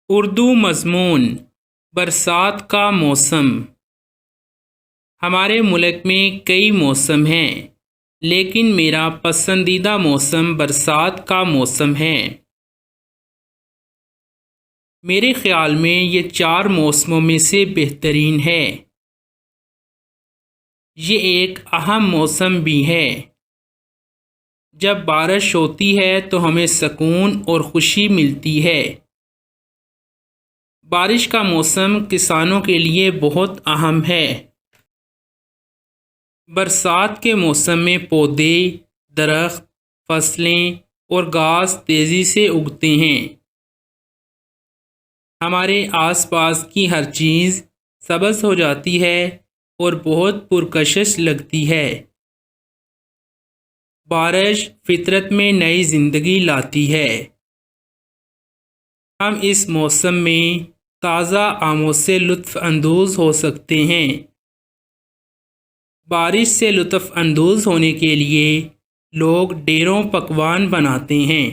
اردو مضمون برسات کا موسم۔ ہمارے ملک میں کئی موسم ہیں، لیکن میرا پسندیدہ موسم برسات کا موسم ہے۔ میرے خیال میں یہ 4 موسموں میں سے بہترین ہے۔ یہ ایک اہم موسم بھی ہے۔ جب بارش ہوتی ہے تو ہمیں سکون اور خوشی ملتی ہے۔ بارش کا موسم کسانوں کے لیے بہت اہم ہے۔ برسات کے موسم میں پودے، درخت، فصلیں اور گھاس تیزی سے اگتے ہیں۔ ہمارے آس پاس کی ہر چیز سبز ہو جاتی ہے اور بہت پرکشش لگتی ہے۔ بارش فطرت میں نئی زندگی لاتی ہے۔ ہم اس موسم میں تازہ آموں سے لطف اندوز ہو سکتے ہیں۔ بارش سے لطف اندوز ہونے کے لیے لوگ ڈھیروں پکوان بناتے ہیں۔